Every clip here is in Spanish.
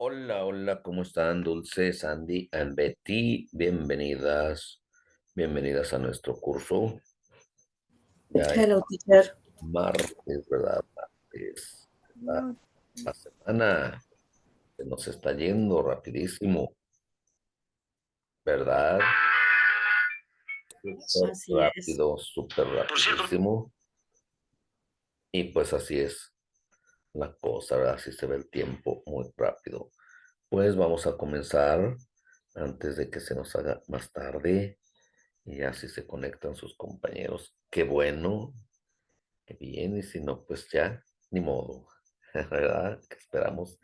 Hola, hola, ¿cómo están Dulce, Sandy and Betty? Bienvenidas a nuestro curso. Ya es Hello, teacher. martes, ¿verdad? Martes. La semana se nos está yendo rapidísimo, ¿verdad? Súper Así es. rápido, súper rapidísimo. Y pues así es la cosa, ¿verdad? Así se ve el tiempo muy rápido. Pues vamos a comenzar antes de que se nos haga más tarde. Y así se conectan sus compañeros. Qué bueno, qué bien. Y si no, pues ya, ni modo. ¿Verdad? Que esperamos.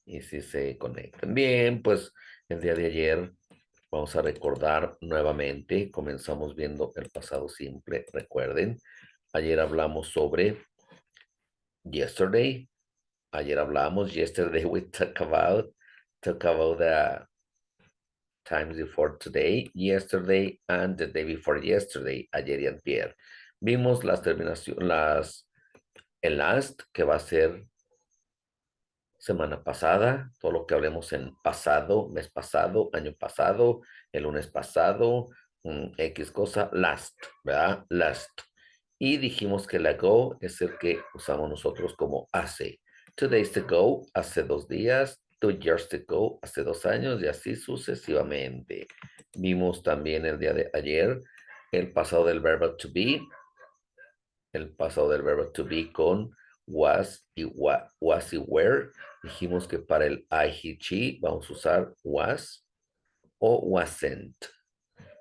Y si se conectan. Bien, pues el día de ayer vamos a recordar nuevamente. Comenzamos viendo el pasado simple. Recuerden, ayer hablamos sobre yesterday. Ayer hablamos, yesterday we talk about the times before today, yesterday, and the day before yesterday, ayer y antier. Vimos las terminaciones, el last, que va a ser semana pasada, todo lo que hablemos en pasado, mes pasado, año pasado, el lunes pasado, X cosa, last, ¿verdad? Last. Y dijimos que la go es el que usamos nosotros como hace. 2 days ago, hace 2 días. 2 years ago, hace 2 años y así sucesivamente. Vimos también el día de ayer el pasado del verbo to be, el pasado del verbo to be con was y were. Dijimos que para el I, he, she vamos a usar was o wasn't.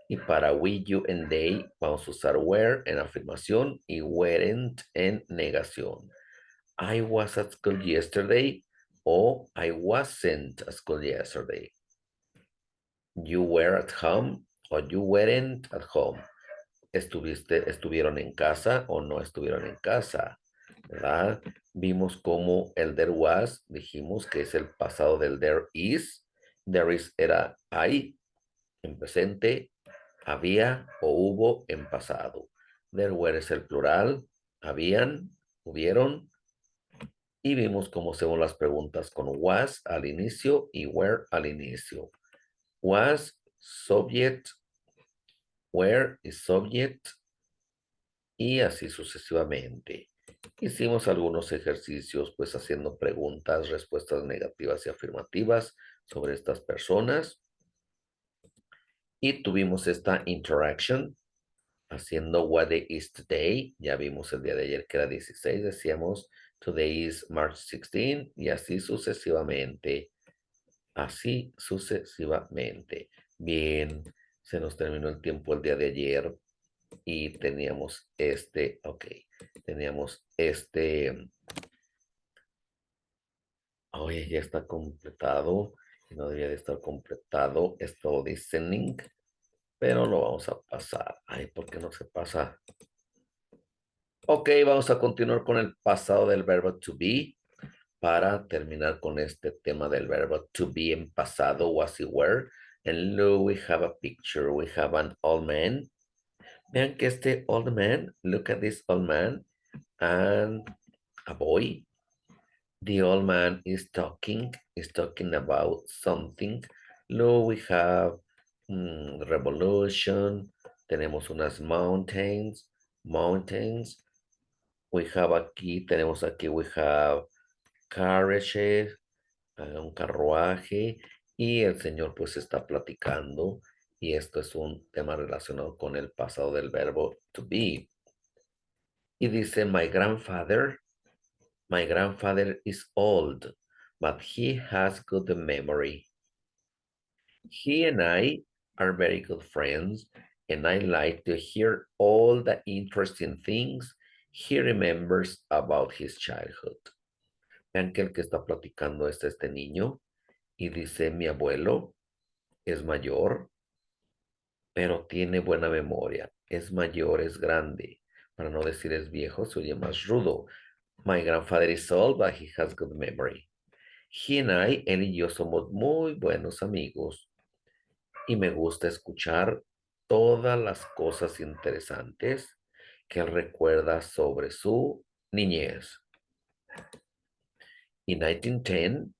Y para we, you and they vamos a usar were en afirmación y weren't en negación. I was at school yesterday o I wasn't at school yesterday. You were at home o you weren't at home. Estuvieron en casa o no estuvieron en casa, ¿verdad? Vimos cómo el there was, dijimos que es el pasado del there is. There is era hay en presente, había o hubo en pasado. There were es el plural, habían, hubieron. Y vimos cómo hacemos las preguntas con was al inicio y were al inicio. Was, subject, where is subject, y así sucesivamente. Hicimos algunos ejercicios, pues haciendo preguntas, respuestas negativas y afirmativas sobre estas personas. Y tuvimos esta interaction haciendo what day is today. Ya vimos el día de ayer que era 16, decíamos today is March 16 y así sucesivamente. Así sucesivamente. Bien, se nos terminó el tiempo el día de ayer y teníamos teníamos oye, ya está completado, y no debía de estar completado, esto listening, pero lo vamos a pasar. Ay, ¿por qué no se pasa? Ok, vamos a continuar con el pasado del verbo to be para terminar con este tema del verbo to be en pasado, was y were. And look, we have a picture, we have an old man. Vean que este old man, look at this old man and a boy. The old man is talking about something. Look, we have revolution. Tenemos unas mountains. Tenemos aquí, we have carriages, un carruaje. Y el señor pues está platicando. Y esto es un tema relacionado con el pasado del verbo to be. Y dice, my grandfather is old, but he has good memory. He and I are very good friends, and I like to hear all the interesting things he remembers about his childhood. Vean que el que está platicando es este niño y dice, mi abuelo es mayor, pero tiene buena memoria. Es mayor, es grande. Para no decir es viejo, se oye más rudo. My grandfather is old, but he has good memory. He and I, él y yo somos muy buenos amigos y me gusta escuchar todas las cosas interesantes que él recuerda sobre su niñez. In 1910,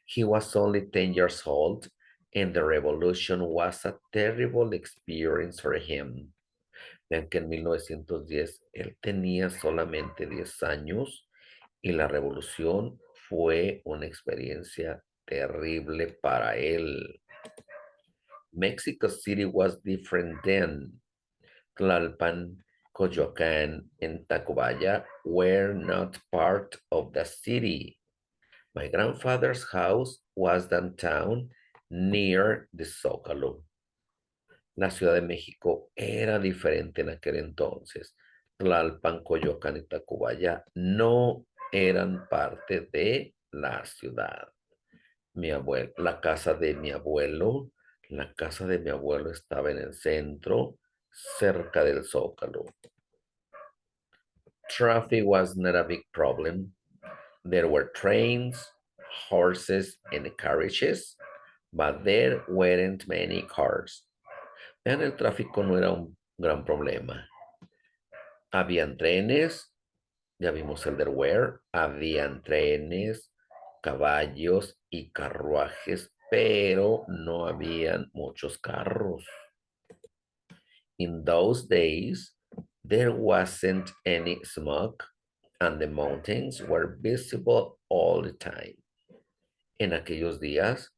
He was only 10 years old, and the revolution was a terrible experience for him. Vean que en 1910 él tenía solamente 10 años y la revolución fue una experiencia terrible para él. Mexico City was different then. Tlalpan, Coyoacán, and Tacubaya were not part of the city. My grandfather's house was downtown near the Zócalo. La Ciudad de México era diferente en aquel entonces. Tlalpan, Coyoacán y Tacubaya no eran parte de la ciudad. La casa de mi abuelo estaba en el centro, cerca del Zócalo. Traffic was not a big problem. There were trains, horses, and carriages, but there weren't many cars. Vean, el tráfico no era un gran problema. Habían trenes, ya vimos el there were, habían trenes, caballos y carruajes, pero no habían muchos carros. In those days, there wasn't any smoke and the mountains were visible all the time. En aquellos días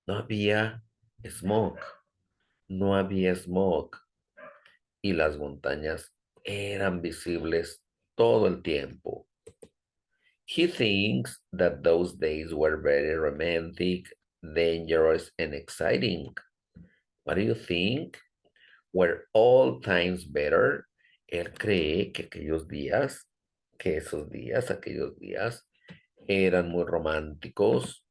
no había smoke, no había smoke y las montañas eran visibles todo el tiempo. He thinks that those days were very romantic, dangerous, and exciting. What do you think? Were all times better? Él cree que aquellos días eran muy románticos,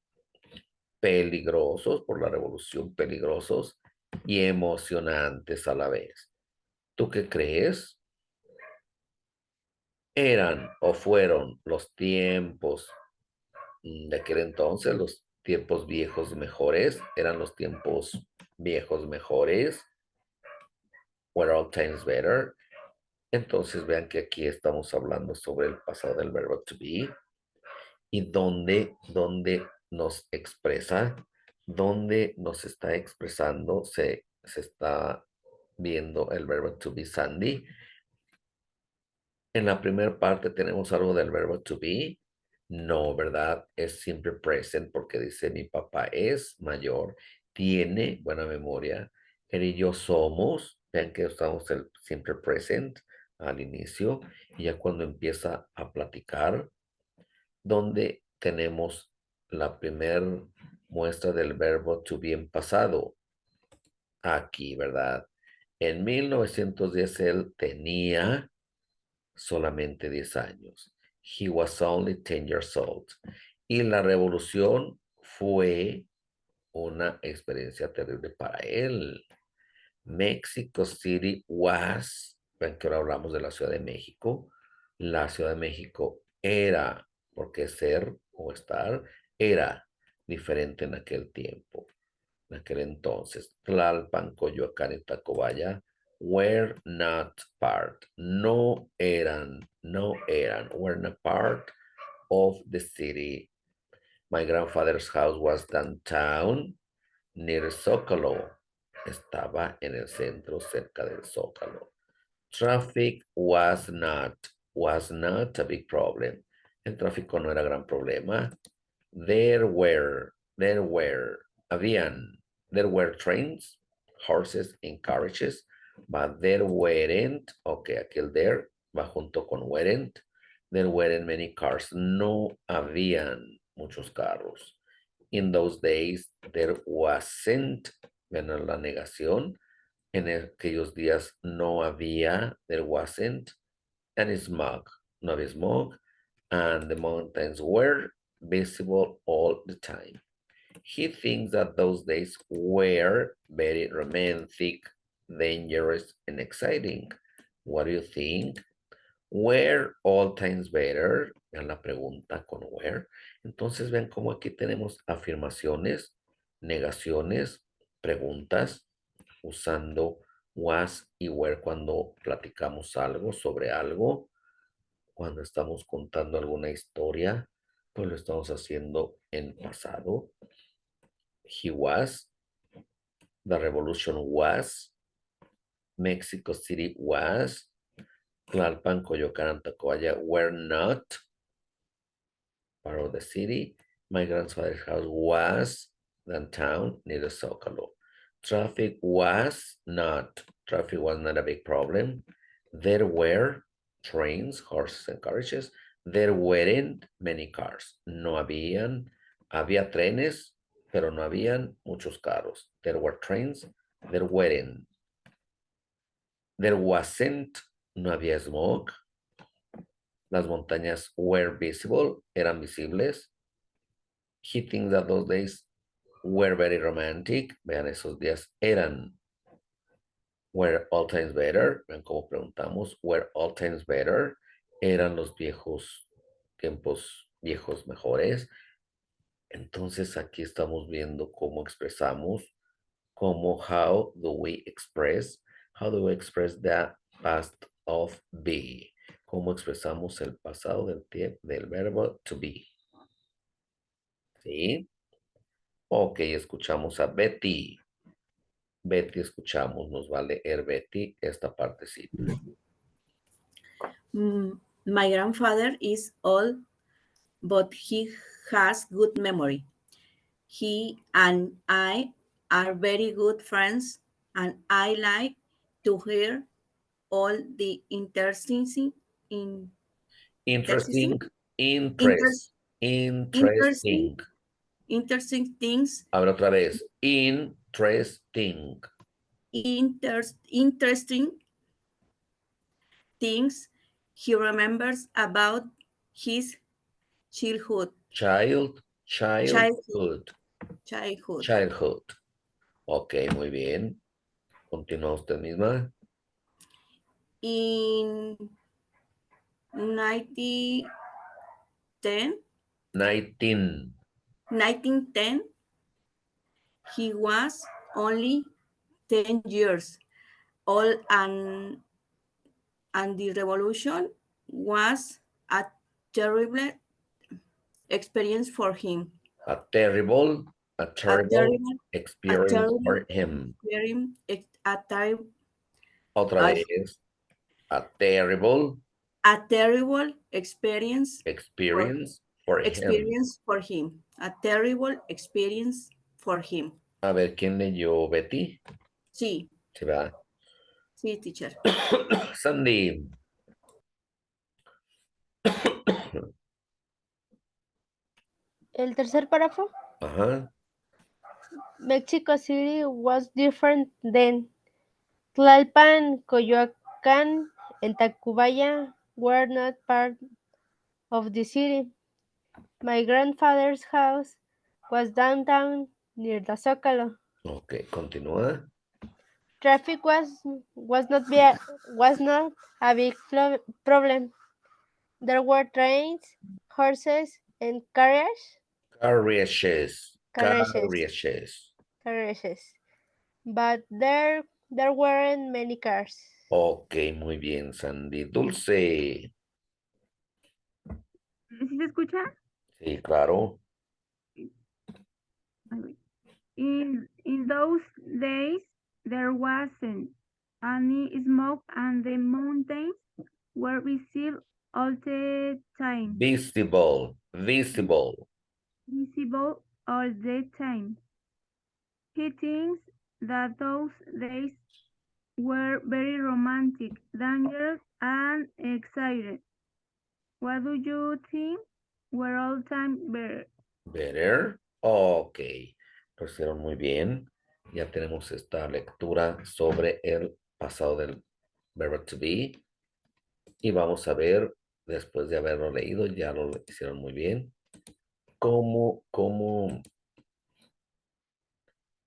peligrosos por la revolución, peligrosos y emocionantes a la vez. ¿Tú qué crees? ¿Eran o fueron los tiempos de aquel entonces, los tiempos viejos mejores? ¿Eran los tiempos viejos mejores? Were all times better? Entonces vean que aquí estamos hablando sobre el pasado del verbo to be y dónde nos expresa, dónde nos está expresando, se está viendo el verbo to be, Sandy. En la primera parte tenemos algo del verbo to be. No, ¿verdad? Es simple present porque dice mi papá es mayor, tiene buena memoria. Él y yo somos. Vean que usamos el simple present al inicio y ya cuando empieza a platicar, donde tenemos la primera muestra del verbo to be en pasado. Aquí, ¿verdad? En 1910 él tenía solamente 10 años. He was only 10 years old. Y la revolución fue una experiencia terrible para él. Mexico City was, ven que ahora hablamos de la Ciudad de México. La Ciudad de México era, porque ser o estar, era diferente en aquel tiempo, en aquel entonces. Tlalpan, Coyoacán y Tacubaya were not part, were not part of the city. My grandfather's house was downtown near Zócalo. Estaba en el centro cerca del Zócalo. Traffic was not a big problem. El tráfico no era gran problema. Habían, there were trains, horses and carriages, but there weren't, okay, aquí el there va junto con there weren't many cars, no habían muchos carros. In those days, there wasn't, bueno, la negación, en aquellos días no había, there wasn't, any smog, no había smog, and the mountains were visible all the time. He thinks that those days were very romantic, dangerous, and exciting. What do you think? Were all times better? En la pregunta con where. Entonces ven cómo aquí tenemos afirmaciones, negaciones, preguntas, usando was y were cuando platicamos algo sobre algo, cuando estamos contando alguna historia, Pues lo estamos haciendo en pasado. He was. The revolution was. Mexico City was. Tlalpan, Coyoacán, and Tacubaya were not part of the city. My grandfather's house was downtown near the Zocalo. Traffic was not a big problem. There were trains, horses, and carriages. There weren't many cars. No había trenes, pero no habían muchos carros. There were trains, there weren't. There wasn't, no había smoke. Las montañas were visible, eran visibles. He thinks that those days were very romantic. Vean, esos días eran. Were all times better. Vean cómo preguntamos. Were all times better. Eran los viejos tiempos viejos mejores. Entonces aquí estamos viendo cómo expresamos, how do we express the past of be. Cómo expresamos el pasado del verbo to be. ¿Sí? Ok, escuchamos a Betty. Betty, escuchamos, nos va a leer Betty esta partecita. My grandfather is old, but he has good memory. He and I are very good friends, and I like to hear all the interesting Interesting. things. A ver otra vez. Interesting. Interesting things he remembers about his childhood. Childhood. Ok, muy bien. Continúa usted misma. In 1910, 1910, he was only 10 years old, and the revolution was a terrible experience for him. A terrible experience for him. Otra vez. A terrible experience for him. A terrible experience for him. A ver, ¿quién leyó? ¿Betty? Sí. ¿Sí va? Sí, teacher. Sandy. El tercer párrafo. Ajá. Mexico City was different then. Tlalpan, Coyoacán, and Tacubaya were not part of the city. My grandfather's house was downtown near the Zocalo. Ok, continúa. Traffic was not a big problem. There were trains, horses, and carriages. But there weren't many cars. Ok, muy bien, Sandy. Dulce. ¿Sí se escucha? Sí, claro. In those days, there wasn't any smoke and the mountains were visible all the time. Visible all the time. He thinks that those days were very romantic, dangerous, and excited. What do you think were all time better? Better. Ok. Lo hicieron muy bien. Ya tenemos esta lectura sobre el pasado del verbo to be. Y vamos a ver, después de haberlo leído, ya lo hicieron muy bien.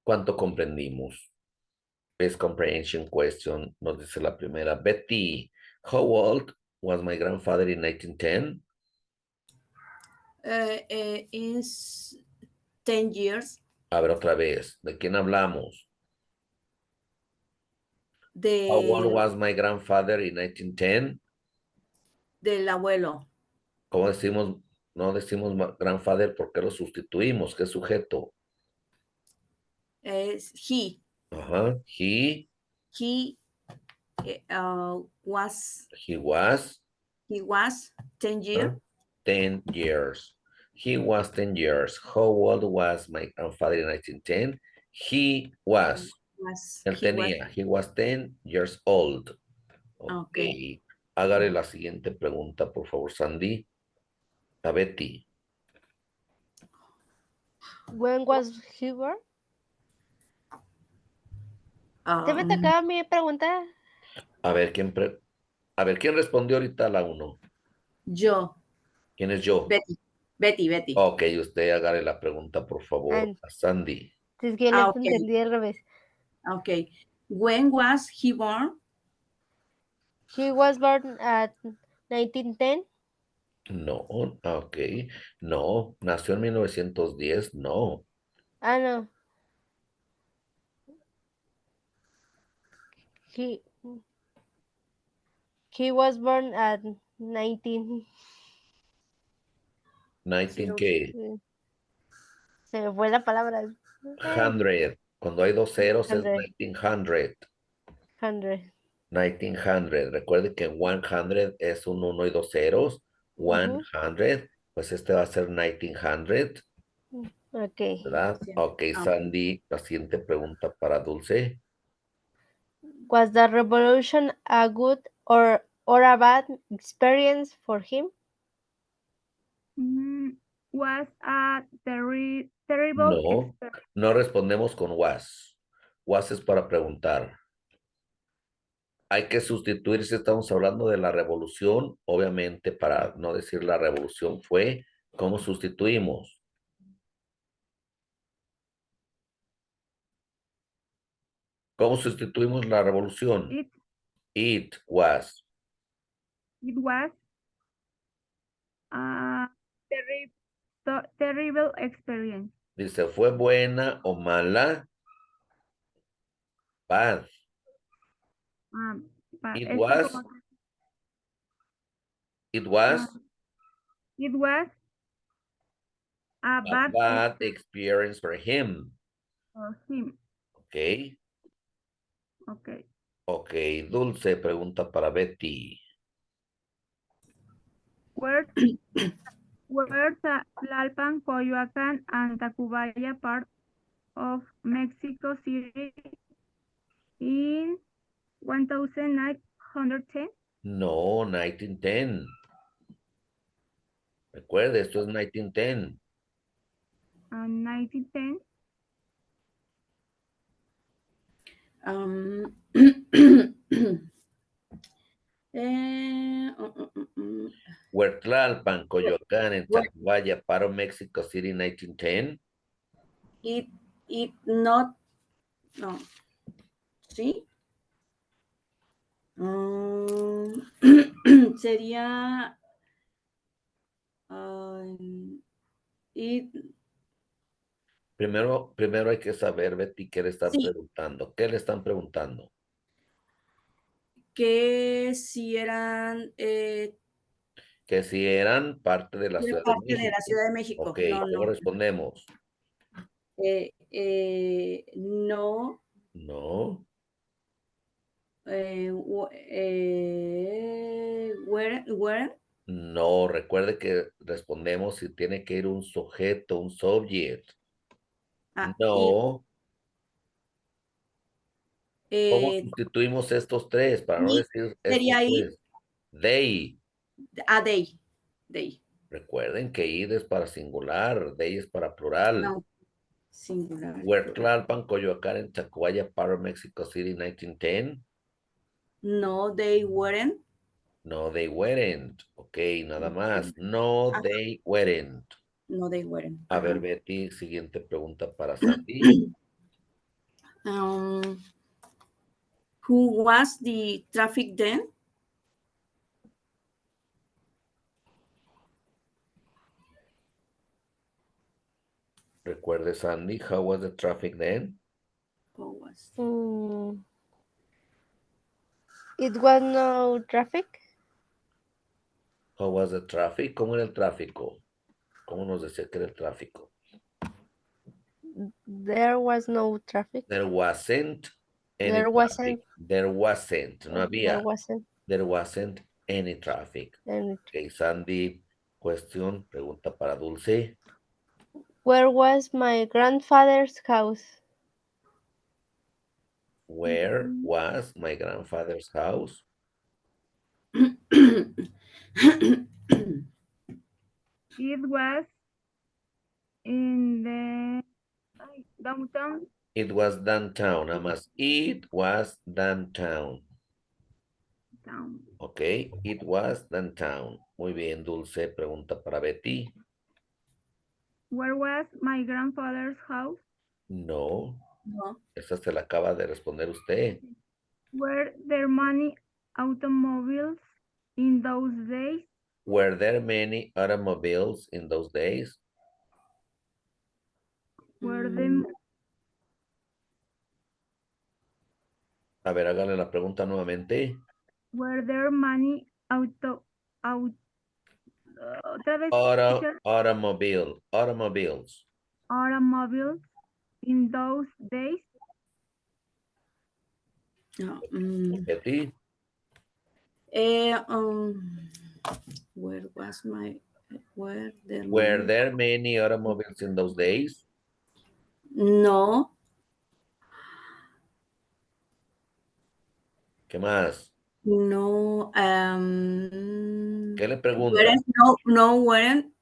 ¿Cuánto comprendimos? Best comprehension question, nos dice la primera. Betty, how old was my grandfather in 1910? Is 10 years. A ver otra vez, ¿de quién hablamos? How old was my grandfather in 1910? Del abuelo. ¿Cómo decimos No decimos grandfather porque lo sustituimos. ¿Qué sujeto? Es he. Ajá. He was He was 10 years. 10 years. He was 10 years. How old was my grandfather in 1910? He was. Él tenía. He was 10 years old. Ok. Okay. Hágale la siguiente pregunta, por favor, Sandy. A Betty. When was he born? ¿Te me Um, tocaba a mí preguntar? A ver, ¿quién respondió ahorita a la 1? yo, ¿Quién es yo? Betty. Ok, usted hágale la pregunta, por favor, a Sandy. Es que le Okay. entendí al revés. Okay. When was he born? He was born at 1910. No, ok. No, nació en 1910, no. Ah, no. He was born at 19. 19 qué? Se me fue la palabra. 100. Cuando hay 2 ceros es 100. 1900. 100. 1900. Recuerde que 100 es un 1 y 2 ceros. 100. Pues este va a ser 1900, Ok. ¿verdad? Ok, Sandy, la siguiente pregunta para Dulce. Was the revolution a good or a bad experience for him? Was a terrible No, experience. no respondemos con was. Was es para preguntar. Hay que sustituir si estamos hablando de la revolución, obviamente para no decir la revolución fue, ¿cómo sustituimos? ¿Cómo sustituimos la revolución? It was. It was a terrible experience. Dice, ¿fue buena o mala? Bad. It was. It was It was a a bad experience for him. for him. Ok. Okay. Ok, Dulce, pregunta para Betty. Where's Tlalpan, Coyoacán, and Tacubaya part of Mexico City in 1910? No, 1910. Recuerde, esto es 1910. 1910. Where Tlalpan, Coyoacán, and Tacubaya, part of Mexico City, 1910. It not, no, ¿sí? Sería, it, Primero hay que saber, Betty, qué le están sí, preguntando. ¿Qué le están preguntando? que si eran, Que si eran parte de la era Ciudad de parte de la México. Ciudad de México. Ok, No, ¿cómo no. respondemos? No. No. Where? No, recuerde que respondemos si tiene que ir un sujeto, un subject. No. ¿Cómo sustituimos estos tres para no decir estos Sería tres? They. They. Recuerden que id es para singular, they es para plural. No, singular. Where Tlalpan, Coyoacán, and Tacubaya, part of Mexico City, 1910. No, they weren't. No, they weren't. Ok, nada más. No, they weren't. No, they weren't. A ver, Betty, siguiente pregunta para Sandy. Who was the traffic then? Recuerde, Sandy, how was the traffic then? Who was? It was no traffic. How was the traffic? ¿Cómo era el tráfico? ¿Cómo nos decía que era el tráfico? There was no traffic. There wasn't any There traffic. wasn't. There wasn't. No There había. wasn't There wasn't any traffic. any. Ok, Sandy, cuestión, pregunta para Dulce. Where was my grandfather's house? Where was my grandfather's house? It was in the downtown. It was downtown. Nada más. It was downtown. Town. Ok, it was downtown. Muy bien, Dulce. Pregunta para Betty. Where was my grandfather's house? No, No. esa se la acaba de responder usted. Were there many automobiles in those days? Were there many automobiles in those days? Were them A ver, hágale la pregunta nuevamente. were there many otra vez, teacher, Automobiles. automobiles in those days? No, Betty, where was my where there were many- there many automobiles in those days? No, ¿Qué más? no, ¿Qué le pregunta? weren't,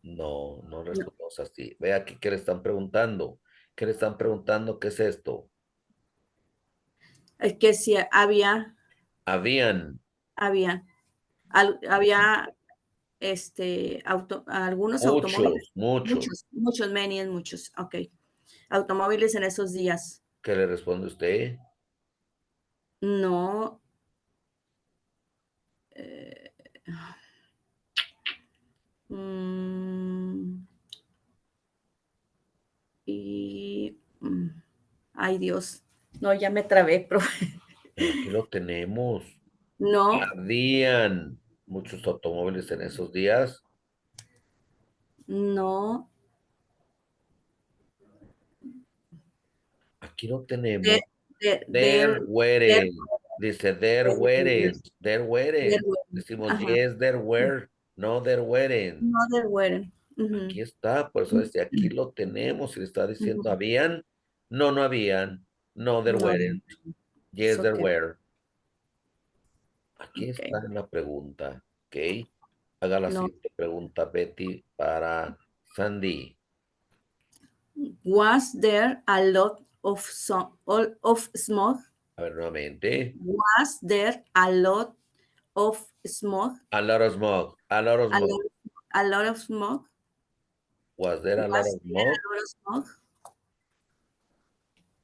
No, no respondamos así. Ve aquí qué le están preguntando. ¿Qué le están preguntando? ¿Qué es esto? es que sí había, Habían había, había, algunos automóviles, muchos. muchos, muchos, ok, automóviles en esos días. ¿Qué le responde usted? No, eh, mm, y, ay Dios, no, ya me trabé, profe. Aquí lo tenemos. No, Habían muchos automóviles en esos días. no, Aquí lo de, tenemos. de, There there, there, weren't. Dice there weren't. There there weren't. were, Decimos ajá, yes, there were. No, there weren't. no, there weren't. Ujú, Aquí está, por eso dice aquí lo tenemos. Y le está diciendo ujú. habían. No, no habían. No, there No, weren't. it's Yes, there okay, were. Aquí okay. está la pregunta. Ok. Haga la No, siguiente pregunta, Betty, para Sandy. was there a lot of smoke? A ver, nuevamente. Was there a lot of smoke? A lot of smoke. A lot of A smoke. lot, a lot of smoke? Was there a lot Was of there smoke? a lot of smoke?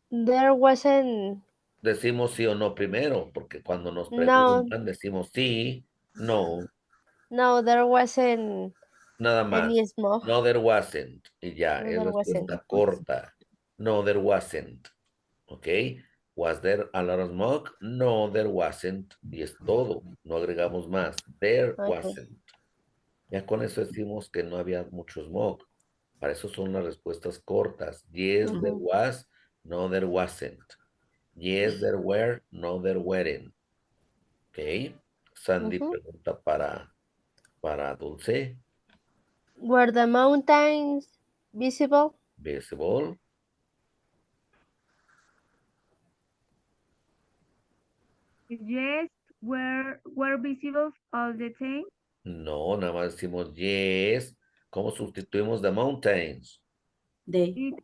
There wasn't. Decimos sí o no primero, porque cuando nos No, preguntan decimos sí, no, no, there wasn't nada más. any smoke. No, there wasn't. Y ya, No, es there wasn't. respuesta corta. No, there wasn't. ¿Ok? Was there a lot of smoke? No, there wasn't. Y es todo. No agregamos más. There Okay. wasn't. Ya con eso decimos que no había mucho smoke. Para eso son las respuestas cortas. Yes, there Ujú. was. No, there wasn't. Yes, there were. No, there weren't. Ok. Sandy Mhm. pregunta para Dulce. Were the mountains visible? Béisbol. Yes, were visible all the time. No, nada más decimos yes. ¿Cómo sustituimos the mountains? De, It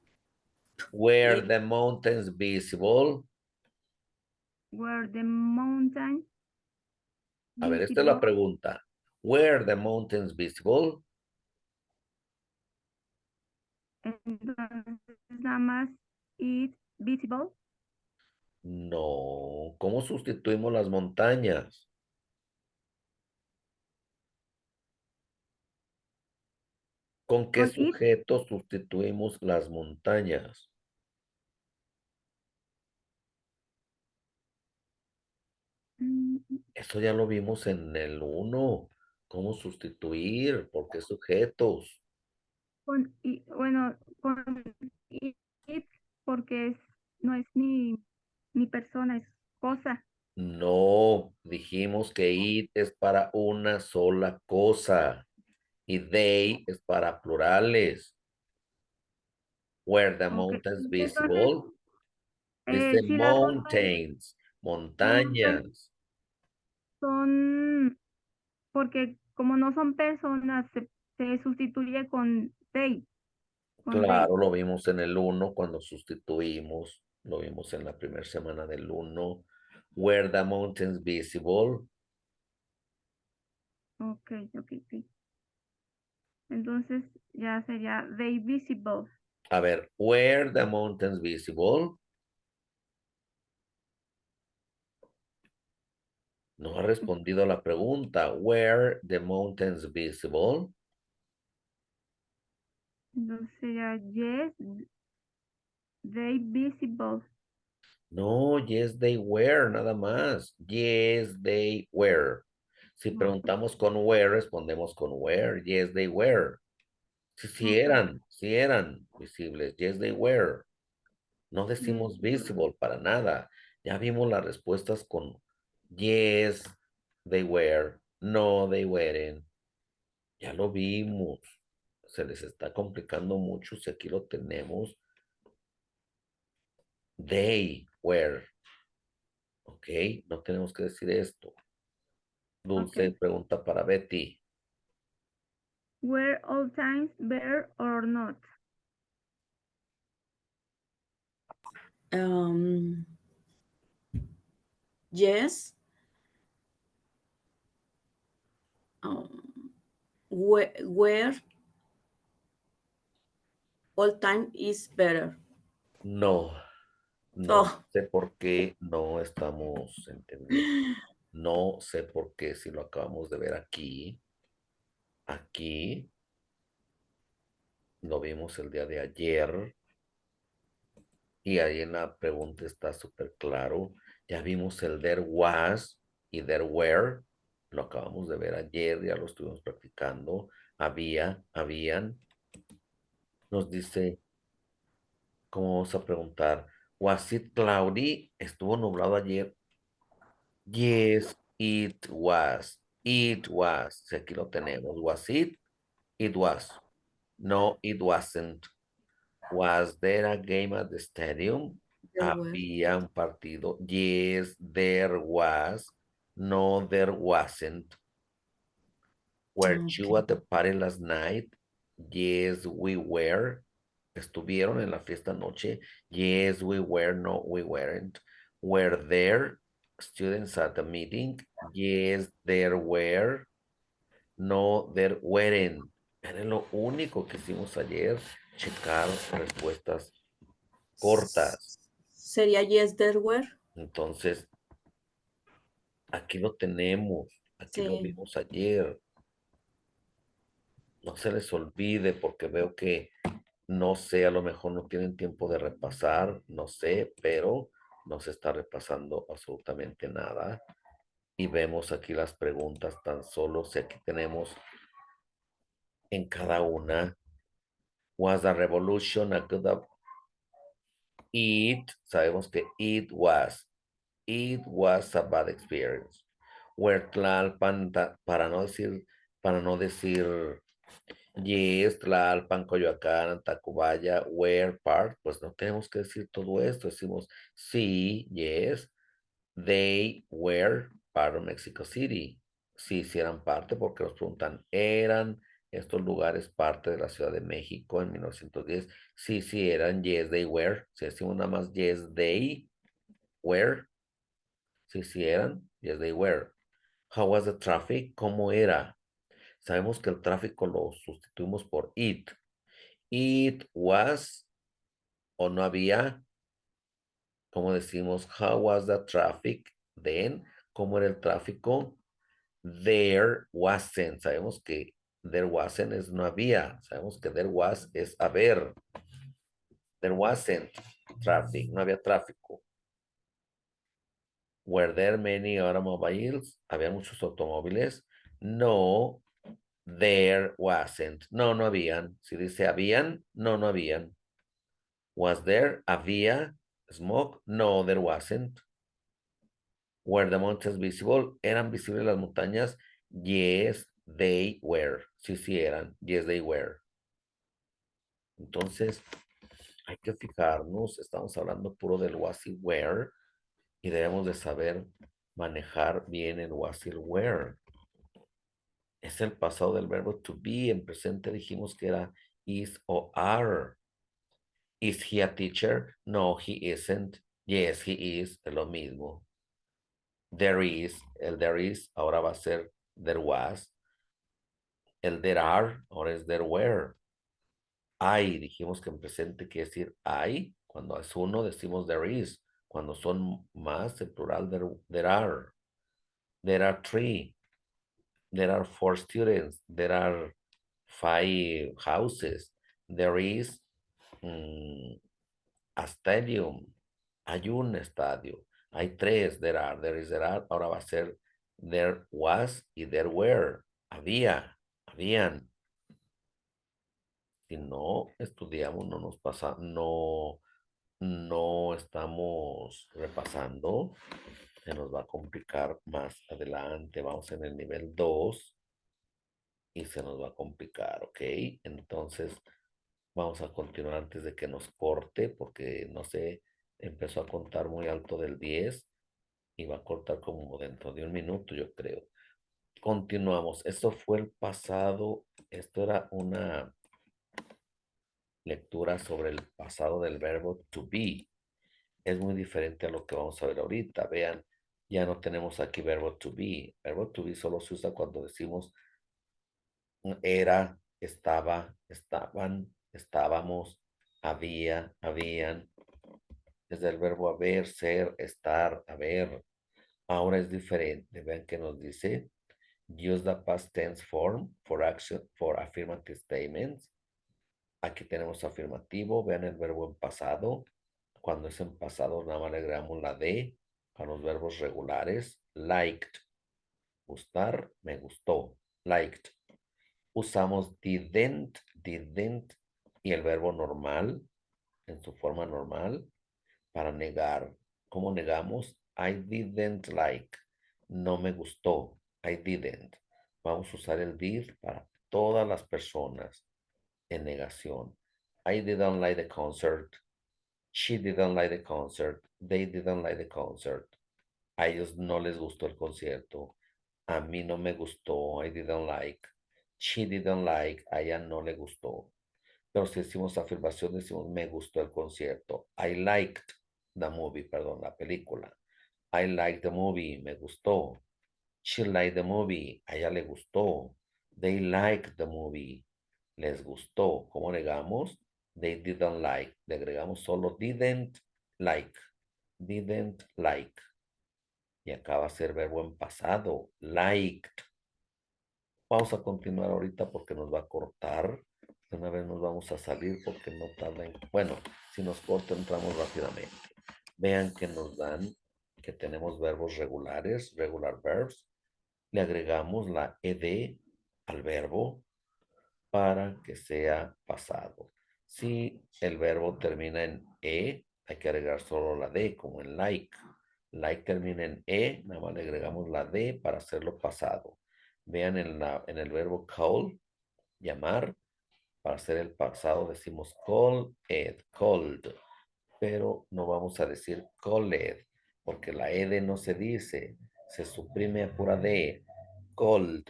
Were de, the mountains visible? were the mountains A ver, esta es la visible. pregunta. Were the mountains visible? Entonces, nada más it visible. No. ¿Cómo sustituimos las montañas? ¿Con qué Con it. sujeto sustituimos las montañas? mm, Eso ya lo vimos en el 1. ¿Cómo sustituir? ¿Por qué sujetos? Bueno, con it porque no es ni persona, es cosa. No, dijimos que it es para una sola cosa y they es para plurales. Were the Ok, mountains entonces, visible? Dice si las dos mountains, son, montañas. son, porque como no son personas, se sustituye con they. Claro, lo vimos en el uno cuando sustituimos, lo vimos en la primera semana del uno. Were the mountains visible? Ok, ok. Entonces ya sería they visible. A ver, were the mountains visible? No ha respondido a la pregunta. Were the mountains visible? Entonces sería yes, they visible. No, yes, they were, nada más. Yes, they were. Si Ok, preguntamos con where, respondemos con where. Yes, they were. ok, Sí eran visibles. Yes, they were. No decimos visible para nada. Ya vimos las respuestas con yes, they were. No, they weren't. Ya lo vimos. Se les está complicando mucho si aquí lo tenemos. They were. Ok, no tenemos que decir esto. Dulce ok. pregunta para Betty. Were all times better or not? Yes. Where all time is better. No, no Oh, sé por qué no estamos entendiendo. No sé por qué si lo acabamos de ver aquí. Aquí lo vimos el día de ayer y ahí en la pregunta está súper claro. Ya vimos el there was y there were. Lo acabamos de ver ayer, ya lo estuvimos practicando. Había, habían. Nos dice, ¿cómo vamos a preguntar? Was it cloudy? ¿Estuvo nublado ayer? Yes, it was. It was. Si aquí lo tenemos. Was it? It was. No, it wasn't. Was there a game at the stadium? there were. Había un partido. Yes, there was. No, there wasn't. Were you Okay. at the party last night? Yes, we were. ¿Estuvieron en la fiesta anoche? Yes, we were. No, we weren't. Were there students at the meeting? Yes, there were. No, there weren't. Era lo único que hicimos ayer, checar respuestas cortas. Sería yes, there were. Entonces, aquí lo tenemos, aquí lo Sí. vimos ayer. No se les olvide porque veo que, no sé, a lo mejor no tienen tiempo de repasar, no sé, pero no se está repasando absolutamente nada. Y vemos aquí las preguntas tan solo, si aquí tenemos en cada una. Was the revolution a good it? Sabemos que it was. It was a bad experience. Where Tlalpan, para no decir yes, Tlalpan, Coyoacán, Tacubaya, where part, pues no tenemos que decir todo esto. Decimos sí, yes, they were part of Mexico City. Sí, sí eran parte porque nos preguntan, ¿eran estos lugares parte de la Ciudad de México en 1910? Sí, sí eran, yes, they were. Si decimos nada más yes, they were. Sí, sí eran, yes, they were. How was the traffic? ¿Cómo era? Sabemos que el tráfico lo sustituimos por it. It was o no había. ¿Cómo decimos? How was the traffic then? ¿Cómo era el tráfico? There wasn't. Sabemos que there wasn't es no había. Sabemos que there was es haber. There wasn't traffic. No había tráfico. Were there many automobiles? ¿Había muchos automóviles? No. There wasn't. No, no habían. Si dice habían, no, no habían. Was there? Había. Smoke? No, there wasn't. Were the mountains visible? ¿Eran visibles las montañas? Yes, they were. Sí, sí eran. Yes, they were. Entonces, hay que fijarnos. Estamos hablando puro del was y were. Y debemos de saber manejar bien el was y el were. Es el pasado del verbo to be. En presente dijimos que era is o are. Is he a teacher? No, he isn't. Yes, he is. Es lo mismo. There is. El there is ahora va a ser there was. El there are ahora es there were. I, dijimos que en presente quiere decir I. Cuando es uno decimos there is. Cuando son más, en plural there are. There are 3. There are 4 students. There are 5 houses. There is a stadium. Hay un estadio. Hay 3. There is, there are. Ahora va a ser there was y there were. Habían. Si no estudiamos, no nos pasa, no estamos repasando, se nos va a complicar más adelante. Vamos en el nivel 2 y se nos va a complicar, ¿ok? Entonces, vamos a continuar antes de que nos corte, porque no sé, empezó a contar muy alto del 10 y va a cortar como dentro de un minuto, yo creo. Continuamos. Esto fue el pasado. Esto era una lectura sobre el pasado del verbo to be. Es muy diferente a lo que vamos a ver ahorita. Vean, ya no tenemos aquí verbo to be. Verbo to be solo se usa cuando decimos era, estaba, estaban, estábamos, había, habían. Es del verbo haber, ser, estar, haber. Ahora es diferente. Vean que nos dice use the past tense form for action for affirmative statements. Aquí tenemos afirmativo. Vean el verbo en pasado. Cuando es en pasado, nada más le agregamos la D a los verbos regulares. Liked. Gustar, me gustó. Liked. Usamos didn't y el verbo normal en su forma normal para negar. ¿Cómo negamos? I didn't like. No me gustó. I didn't. Vamos a usar el did para todas las personas en negación. I didn't like the concert. She didn't like the concert. They didn't like the concert. A ellos no les gustó el concierto. A mí no me gustó. I didn't like. She didn't like. A ella no le gustó. Pero si decimos afirmación, decimos me gustó el concierto. I liked the movie, perdón, la película. I liked the movie. Me gustó. She liked the movie. A ella le gustó. They liked the movie. Les gustó. ¿Cómo negamos? They didn't like. Le agregamos solo didn't like. Didn't like. Y acá va a ser verbo en pasado. Liked. Vamos a continuar ahorita porque nos va a cortar. De una vez nos vamos a salir porque no tarda en... Bueno, si nos corta entramos rápidamente. Vean que nos dan que tenemos verbos regulares, regular verbs. Le agregamos la ed al verbo para que sea pasado. Si el verbo termina en e, hay que agregar solo la d, como en like. Like termina en e, nada más le agregamos la d para hacerlo pasado. Vean en el verbo call, llamar, para hacer el pasado decimos call ed, called, pero no vamos a decir called, porque la ed no se dice, se suprime a pura d. Called,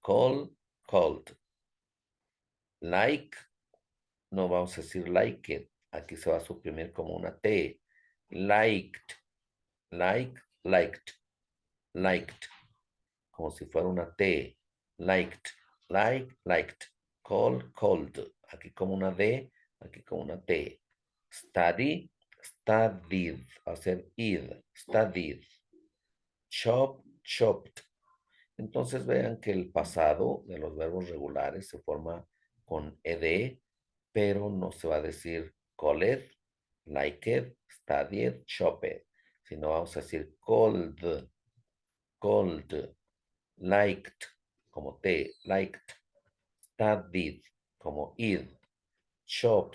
called. Like, no vamos a decir like it. Aquí se va a suprimir como una T. Liked, liked. Como si fuera una T. Liked, liked. Called. Aquí como una D, aquí como una T. Study, studied. Va a ser id, studied. Chop, chopped. Entonces vean que el pasado de los verbos regulares se forma con ed, pero no se va a decir called, liked, studied, chopped, sino vamos a decir called, liked, como te, liked, Dad did, como id. Chopped,